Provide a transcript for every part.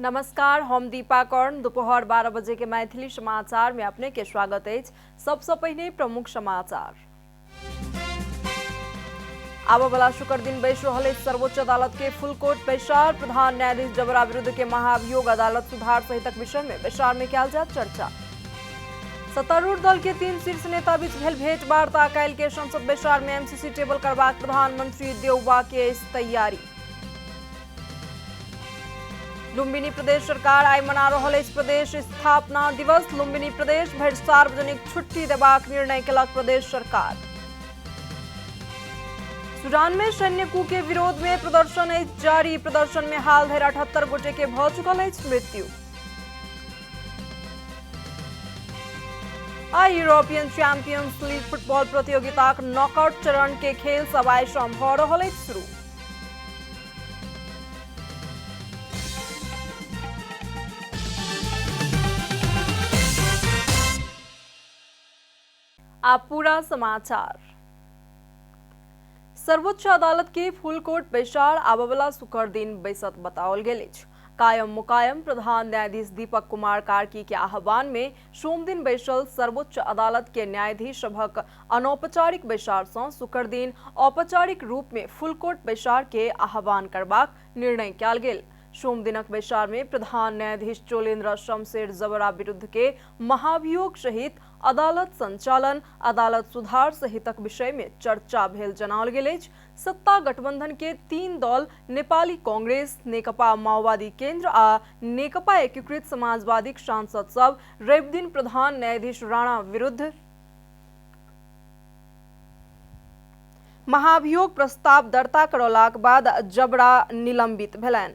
नमस्कार, हम दीपा कर्ण। दोपहर 12 बजे के मैथिली समाचार में अपने के स्वागत है। सबसे पहले प्रमुख समाचार। आब वाला शुक्र दिन बैस रहे सर्वोच्च अदालत के फुल कोर्ट बैसार। प्रधान न्यायाधीश जबरा विरुद्ध के महाभियोग अदालत सुधार सहित विषय में बैसार में कल जात चर्चा। सत्तारूढ़ दल के 3 शीर्ष नेता बीच भेल भेंट वार्ता। काल्हि के संसद बैसार में एमसीसी टेबल करबाक प्रधानमंत्री देउबा के तैयारी। लुम्बिनी प्रदेश सरकार आई मना रहल अछि प्रदेश स्थापना दिवस। लुम्बिनी प्रदेश भरि सार्वजनिक छुट्टी देबाक निर्णय केलक प्रदेश सरकार। सूडान में सैन्य कू के विरोध में प्रदर्शन अछि जारी। प्रदर्शन में हाल धरि 78 गोटे के भ चुकल अछि मृत्यु। आई यूरोपियन चैंपियंस लीग फुटबॉल प्रतियोगिता नॉकआउट चरण के खेल सब आई सँ भ रहल अछि शुरू। आप पूरा समाचार। सर्वोच्च अदालत के फुल कोर्ट बैसार आबवला शुक्र दिन बैसत बताओल गेल अछि। कायम मुकायम प्रधान न्यायाधीश दीपक कुमार कार्की के आह्वान में सोम दिन बैसल सर्वोच्च अदालत के न्यायाधीश सभक अनौपचारिक बैसार से शुक्र दिन औपचारिक रूप में फुल कोर्ट बैसार के आह्वान करबाक निर्णय कयल गेल। सोम दिनक बैसार में प्रधान न्यायाधीश चोलेन्द्र शमशेर जबरा विरुद्ध के महाभियोग सहित अदालत संचालन, अदालत सुधार सहितक विषय में चर्चा भेल जनाओल गेल अछि। सत्ता गठबंधन के 3 दल नेपाली कांग्रेस, नेकपा माओवादी केन्द्र आ नेकपा एकीकृत समाजवादीक सांसद सब रवि दिन प्रधान न्यायाधीश राणा विरुद्ध महाभियोग प्रस्ताव दर्ता करौलाक बाद जबरा निलंबित भेलनि।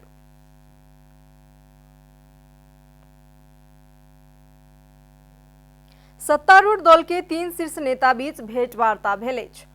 सत्तारूढ़ दल के 3 शीर्ष नेता बीच भेंटवार्ता भेल अछि।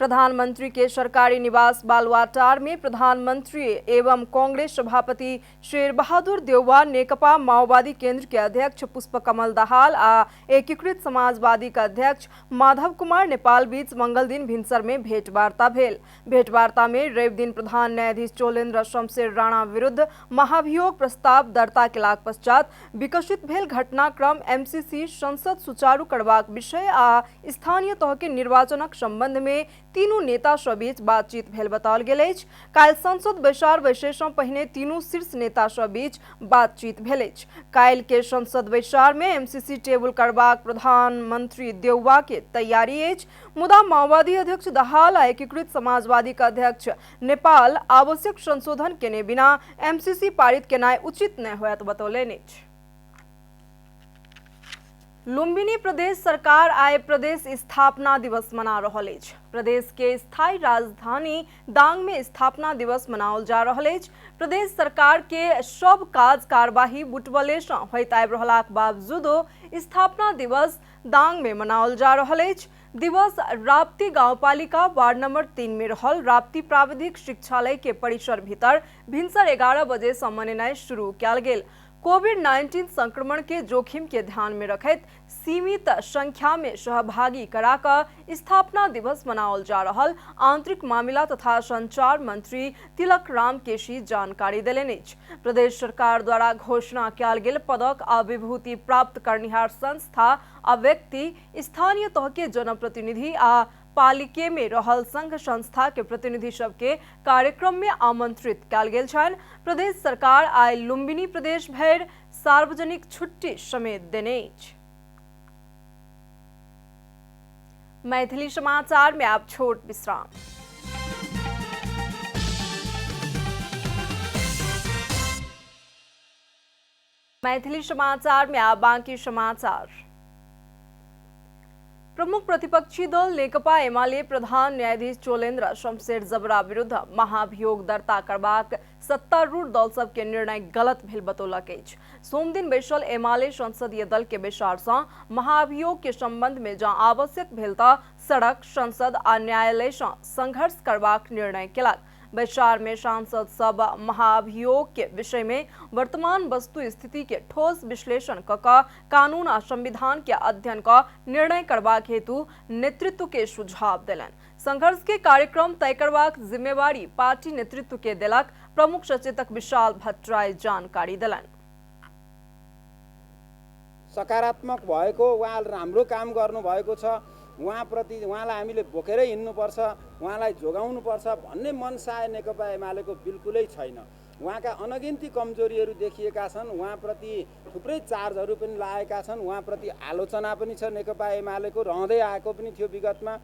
प्रधानमंत्री के सरकारी निवास बालुआटार में प्रधानमंत्री एवं कांग्रेस सभापति शेर बहादुर देउबा, नेकपा माओवादी केन्द्र के अध्यक्ष पुष्पकमल दाहाल आ एकीकृत समाजवादी का अध्यक्ष माधव कुमार नेपाल बीच मंगल दिन भिनसर में भेंटवार्ता भेल। भेंटवार्ता में रवि दिन प्रधान न्यायाधीश चोलेन्द्र शमशेर राणा विरुद्ध महाभियोग प्रस्ताव दर्ता केलाक पश्चात विकसित भेल घटनाक्रम, एमसीसी संसद सुचारू करबाक विषय आ स्थानीय तह के निर्वाचनक संबंध में तीनू नेता सँ बीच बातचीत भेल बताओल गेल अछि। काल्हि संसद बैसार बैसै सँ पहिने तीनू शीर्ष नेता सँ बीच बातचीत भेल अछि। काल्हि के संसद बैसार में एमसीसी टेबल करबाक प्रधानमंत्री देउबा के तैयारी अछि। मुदा माओवादी अध्यक्ष दाहाल आ एकीकृत समाजवादी का अध्यक्ष नेपाल आवश्यक संशोधन केने बिना एमसीसी पारित केनाय उचित नहि होयत बतौलनि अछि। लुम्बिनी प्रदेश सरकार आइ प्रदेश स्थापना दिवस मना रहल अछि। प्रदेश के स्थायी राजधानी दांग में स्थापना दिवस मनाओल जा रहल अछि। प्रदेश सरकार के सब काज कार्यवाही बुटबले सँ होइत आबि रहलाक बावजूदो स्थापना दिवस दांग में मनाओल जा रहल अछि। दिवस राप्ती गांवपालिका वार्ड नंबर 3 में रहल राप्ती प्राविधिक शिक्षालय के परिसर भीतर भिनसर 11 बजे से मनेनाई शुरू कयल गेल। कोविड-19 संक्रमण के जोखिम के ध्यान में रखैत सीमित संख्या में सहभागी कराकर स्थापना दिवस मनाओल जा रहल आंतरिक मामला तथा संचार मंत्री तिलक राम केशी जानकारी देलनि अछि। प्रदेश सरकार द्वारा घोषणा कयल गेल पदक आ विभूति प्राप्त करनिहार संस्था आ व्यक्ति, स्थानीय तह के जनप्रतिनिधि आ पालिके में रहल संघ संस्था के प्रतिनिधि सबके कार्यक्रम में आमंत्रित कयल गेल छनि। प्रदेश सरकार आई लुम्बिनी प्रदेश भरि सार्वजनिक छुट्टी समेत देने अछि। मैथिली समाचार में आप छोट विश्राम। मैथिली समाचार में आप बाकी समाचार। प्रमुख प्रतिपक्षी दल नेकपा एमाले प्रधान न्यायाधीश चोलेन्द्र शमशेर जबरा विरुद्ध महाभियोग दर्ता करबाक सत्तारूढ़ दल सब के निर्णय गलत भेल बतौलक अछि। सोम दिन बैसल एमाले संसदीय दल के बैसार सँ महाभियोग के संबंध में जँ आवश्यक भेल तऽ सड़क, संसद आ न्यायालय सँ संघर्ष करबाक निर्णय केलक। बैसार में सांसद सब महाभियोग के विषय में वर्तमान वस्तु स्थिति के ठोस विश्लेषण कऽ कानून आ संविधान के अध्ययन कऽ निर्णय करबाक हेतु नेतृत्व के सुझाव देलनि। संघर्ष के कार्यक्रम तय करबाक जिम्मेवारी पार्टी नेतृत्व के देलक। प्रमुख सचेतक विशाल भट्टराय जानकारी देलनि। सकारात्मक भएको, उहाँ राम्रो काम गर्नुभएको छ, उहाँप्रति उहाँलाई हामीले बोकेरै हिँड्नुपर्छ, उहाँलाई जोगाउनुपर्छ भन्ने मनसाय नेकपा एमालेको बिल्कुलै छैन। उहाँका अनगिन्ती कमजोरीहरू देखिएका छन्, उहाँप्रति थुप्रै चार्जहरू पनि लागेका छन्, उहाँप्रति आलोचना पनि छ नेकपा एमालेको, रहँदै आएको पनि थियो विगतमा।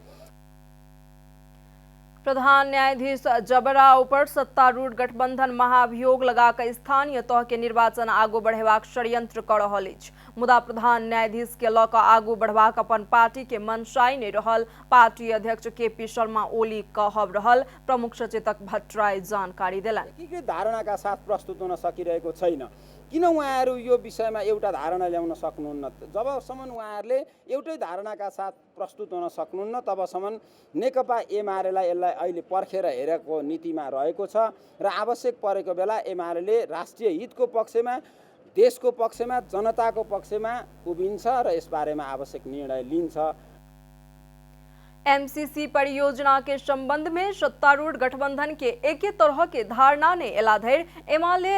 प्रधान न्यायाधीश जबरा ऊपर सत्तारूढ़ गठबंधन महाभियोग लगाकर स्थानीय तह के निर्वाचन आगू बढ़ेबाक षड्यंत्र कर रहल अछि। मुदा प्रधान न्यायाधीश के लऽ कऽ आगू बढ़बाक अपन पार्टी के मनसाई नहीं रहल पार्टी अध्यक्ष केपी शर्मा ओली कहब रहल प्रमुख सचेतक भट्टराई जानकारी देलनि। एकीकृत धारणाका साथ प्रस्तुत हुन सकिरहेको छैन। किन उहाँहरू यो विषयमा एउटा धारणा ल्याउन सक्नुहुन्न? जबसम्म उहाँहरूले एउटै धारणाका साथ प्रस्तुत हुन सक्नुहुन्न तबसम्म नेकपा एमालेलाई यसलाई अहिले पर्खेर हेरेको नीतिमा रहेको छ र आवश्यक परेको बेला एमाले राष्ट्रिय हितको पक्षमा, देशको पक्षमा, जनताको पक्षमा उभिन्छ र यसबारेमा आवश्यक निर्णय लिन्छ। एमसीसी परियोजना के संबंध में सत्तारूढ़ गठबंधन के एक ही तरह के धारणा ने एलाधर एमाले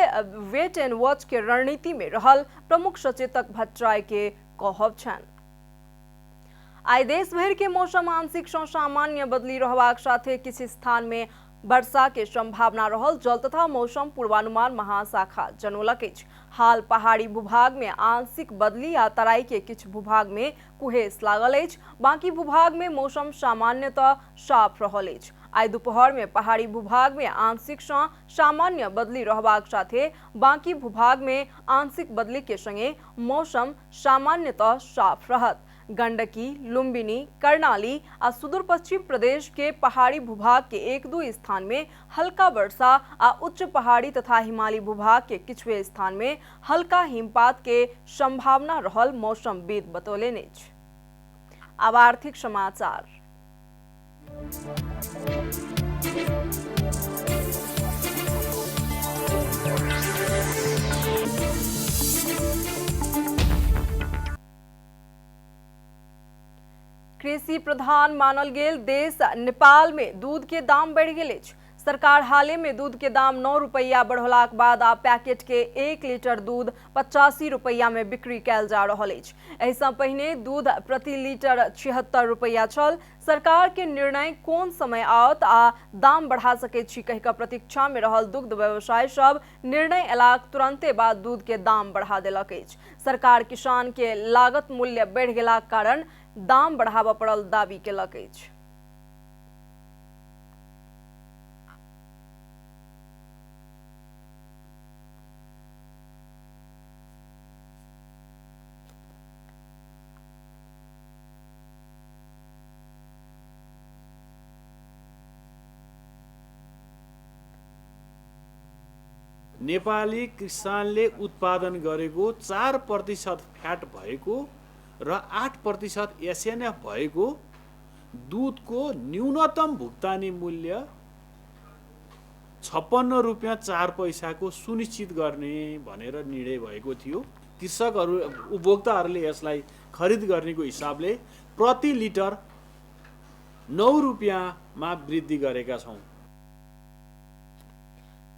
वेट एंड वॉच के रणनीति में रहल प्रमुख सचेतक भट्टराई के कहब छन। आई देश भर के मौसम आंशिक सामान्य बदली रहबाक साथे किसी स्थान में वर्षा के संभावना रहल जल तथा मौसम पूर्वानुमान महाशाखा जनौलक अछि। हाल पहाड़ी भूभाग में आंशिक बदली आ तराई के किछु भूभाग में कुहेस लागल अछि, बाकी भूभाग में मौसम सामान्यतः साफ रहल अछि। आई दोपहर में पहाड़ी भूभाग में आंशिक सामान्य बदली रहबाक साथे बाकी भूभाग में आंशिक बदली के संगे मौसम सामान्यतः साफ रहत। गंडकी, लुम्बिनी, कर्णाली आ सुदूर पश्चिम प्रदेश के पहाड़ी भूभाग के एक दो स्थान में हल्का वर्षा आ उच्च पहाड़ी तथा हिमालयी भूभाग के किछुए स्थान में हल्का हिमपात के संभावना रहल मौसमविद बतौलेन अछि। अब आर्थिक समाचार। कृषि प्रधान मानल गेल देश नेपाल में दूध के दाम बढ़ गेल अछि। सरकार हाले में दूध के दाम 9 रुपया बढ़ौलाक बाद आ पैकेट के 1 लीटर दूध 85 रुपया में बिक्री कैल जा रहल अछि। एहि सँ पहिने दूध प्रति लीटर 76 रुपया छल। सरकार के निर्णय कोन समय आओत आ दाम बढ़ा सकैत छी कहि कऽ प्रतीक्षा में रहल दुग्ध व्यवसाय सब निर्णय अयलाक तुरंते बाद दूध के दाम बढ़ा देलक अछि। सरकार किसान के लागत मूल्य बढ़ि गेलाक कारण दाम बढ़ाबऽ पड़ल दावी केलक अछि। नेपाली किसानले उत्पादन गरेको 4% फ्याट भएको र 8% एसएनएफ भएको दूधको न्यूनतम भुक्तानी मूल्य 56 रुपैयाँ 4 पैसाको सुनिश्चित गर्ने भनेर निर्णय भएको थियो। कृषकहरू उपभोक्ताहरूले यसलाई खरिद गर्नेको हिसाबले प्रति लिटर 9 रुपैयाँमा वृद्धि गरेका छौँ।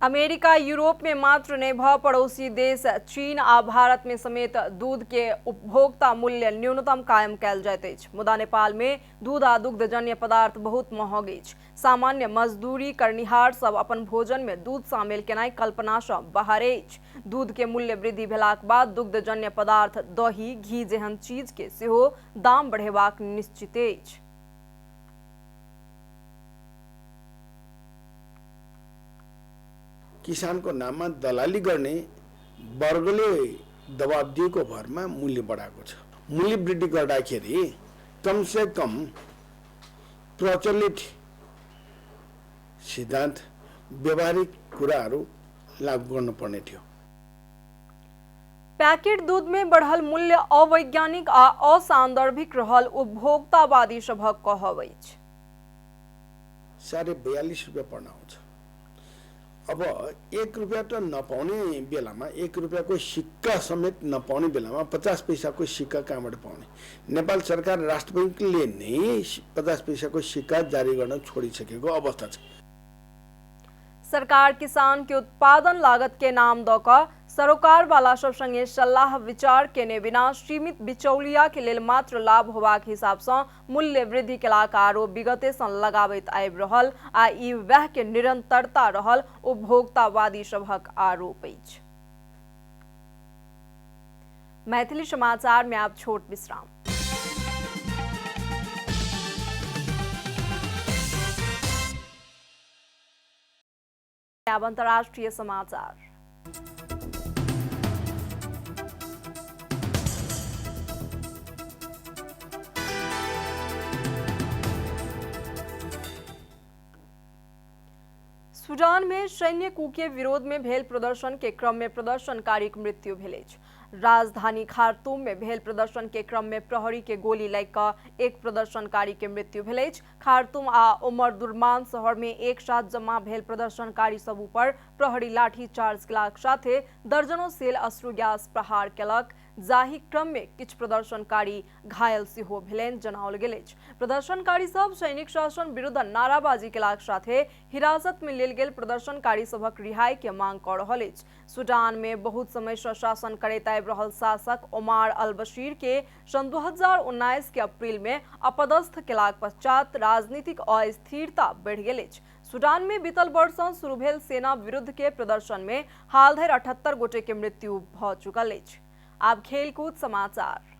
अमेरिका यूरोप में मात्र नहीं भ पड़ोसी देश चीन आ भारत में समेत दूध के उपभोक्ता मूल्य न्यूनतम कायम कैल जाइत अछि। मुदा नेपाल में दूध आ दुग्धजन्य पदार्थ बहुत महग अछि। सामान्य मजदूरी करनिहार सब अपन भोजन में दूध शामिल केनाइ कल्पना सँ बाहर अछि। दूध के मूल्य वृद्धि भेलाक बाद दुग्धजन्य पदार्थ दही, घी जेहन चीज के सेहो दाम बढ़ेबाक निश्चित अछि। किसानको नाममा दलाली गर्ने वर्गले दबाब दिएको भरमा मूल्य बढाएको छ। मूल्य वृद्धि गर्दाखेरि कमसे कम प्रचलित सिद्धान्त व्यवहारिक कुराहरू लागू गर्नुपर्ने थियो। पैकेट दूध में बढ़ल मूल्य अवैज्ञानिक आ असांदर्भिक रहल उपभोक्तावादी सभक कहब अछि। 42.5 रुपैयाँ पर्न आउँछ। अब 1 रुपैयाँ त नपाउने बेलामा 1 रुपैयाँको सिक्का समेत नपाउने बेलामा 50 पैसाको सिक्का कहाँबाट पाउने? नेपाल सरकार राष्ट्र बैंकले नै 50 पैसाको सिक्का जारी गर्न छोडिसकेको अवस्था छ। सरकार किसान के उत्पादन लागत के नाम दऽ कऽ सरोकारवाला सब संगे सलाह विचार केने बिना सीमित बिचौलिया के लेल मात्र लाभ होबाक हिसाब से मूल्य वृद्धि केलाक आरोप विगते सँ लगाबैत आबि रहल आ ई वैह के निरंतरता रहल उपभोक्तावादी सभक आरोप अछि। मैथिली समाचार में आप छोट विश्राम। अब अंतर्राष्ट्रीय समाचार। सूडान में सैन्य कू के विरोध में भेल प्रदर्शन के क्रम में प्रदर्शनकारी मृत्यु भेल अछि। राजधानी खार्तूम में भेल प्रदर्शन के क्रम में प्रहरी के गोली लागि कऽ एक प्रदर्शनकारी के मृत्यु भेल अछि। खार्तूम आ उमर दुर्मान शहर में एक साथ जमा भेल प्रदर्शनकारी सब ऊपर प्रहरी लाठी चार्ज केलाक साथे दर्जनों सेल अश्रु गैस प्रहार केलक, जाहि क्रम में किछु प्रदर्शनकारी घायल सेहो भेलनि जनाओल गेल अछि। प्रदर्शनकारी सब सैनिक शासन विरुद्ध नाराबाजी केलाक साथे हिरासत में लेल गेल प्रदर्शनकारी सभक रिहाई के मांग कऽ रहल अछि। सूडान में बहुत समय से शासन करैत आबि रहल शासक ओमार अल बशीर के सन 2019 के अप्रैल में अपदस्थ केलाक पश्चात राजनीतिक अस्थिरता बढ़ि गेल अछि। सूडान में बीतल वर्ष सँ शुरू भेल सेना विरुद्ध के प्रदर्शन में हाल धरि 78 गोटे के मृत्यु भऽ चुकल अछि। अब खेलकूद समाचार।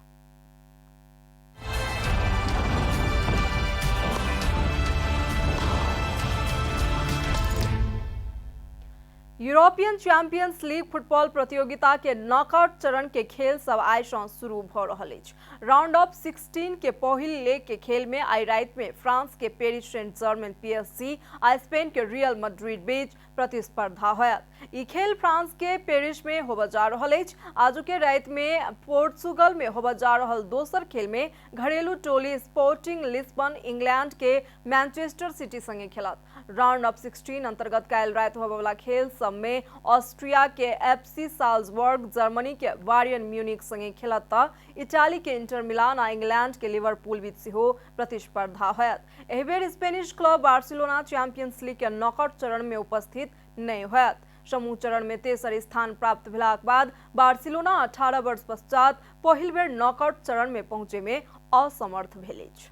यूरोपियन चैंपियंस लीग फुटबॉल प्रतियोगिता के नॉकआउट चरण के खेल सब आइ सँ शुरू भऽ रहल अछि। राउंड ऑफ 16 के पहिल लेग के खेल में आइ राति में फ्रांस के पेरिस सेंट जर्मन PSG आ स्पेन के रियल मैड्रिड बीच प्रतिस्पर्धा होयत। ई खेल फ्रांस के पेरिस में होबऽ जा रहल अछि। आजू के राति में पोर्चुगल में होबऽ जा रहल दोसर खेल में घरेलू टोली स्पोर्टिंग लिस्बन इंग्लैंड के मैनचेस्टर सिटी संगे खेलत। राउंड ऑफ 16 अंतर्गत काल्हि राति होबऽ वाला खेल सब में ऑस्ट्रिया के FC साल्जबर्ग जर्मनी के बायर्न म्यूनिख संगे खेलत तऽ इटाली के इंटर मिलान आ इंग्लैंड के लिवरपूल बीच सेहो प्रतिस्पर्धा होयत। एहि बेर Spanish club Barcelona champions league के नॉकआउट चरण में उपस्थित नहीं होयत। समूह चरण में तेसर स्थान प्राप्त भेलाक बाद बार्सिलोना 18 वर्ष पश्चात पहिल बेर नॉकआउट चरण में पहुंचे में असमर्थ भेल अछि।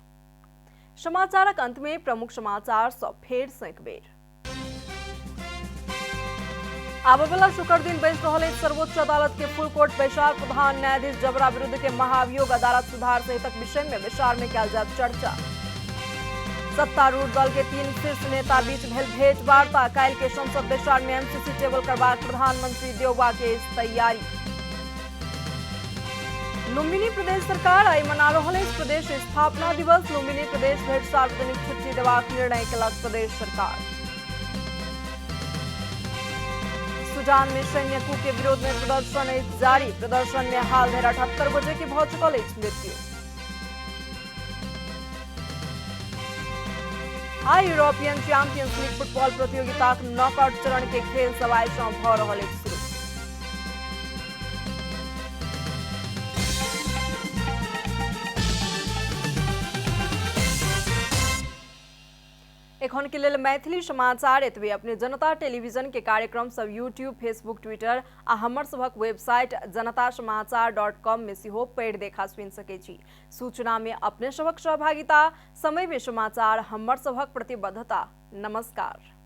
समाचारक अंत में प्रमुख समाचार सब फेर सँ एक बेर। आबयवला शुक्र दिन बैस रहल अछि सर्वोच्च अदालत के फुल कोर्ट बैसार। प्रधान न्यायाधीश जबरा विरुद्ध के महाभियोग अदालत सुधार सहितक विषय में बैसार में कयल जायत चर्चा। सत्तारूढ़ दल के 3 शीर्ष नेता बीच भेल भेंट वार्ता। काल्हि के संसद बैसार में MCC टेबल करबाक प्रधानमंत्री देउबा के तैयारी। लुम्बिनी प्रदेश सरकार आइ मना रहल अछि प्रदेश स्थापना दिवस। लुम्बिनी प्रदेश भरि सार्वजनिक छुट्टी देबाक निर्णय केलक प्रदेश सरकार। सूडान में सैन्य कू के विरोध में प्रदर्शन अछि जारी। प्रदर्शन में हाल धरि 78 गोटे के भऽ चुकल अछि मृत्यु। आइ यूरोपियन चैंपियंस लीग फुटबॉल प्रतियोगिताक नॉकआउट चरण के खेल सब आइ सँ भऽ रहल अछि शुरू। एखन के लेल मैथिली समाचार एतबे। अपने जनता टेलीविजन के कार्यक्रम सब यूट्यूब, फेसबुक, ट्विटर आ हमर सभक वेबसाइट janatasamaachar.com में सेहो पढ़ि देखा सुनि सकै छी। सूचना में अपने सभक सहभागिता, समय में समाचार हमर सभक प्रतिबद्धता। नमस्कार।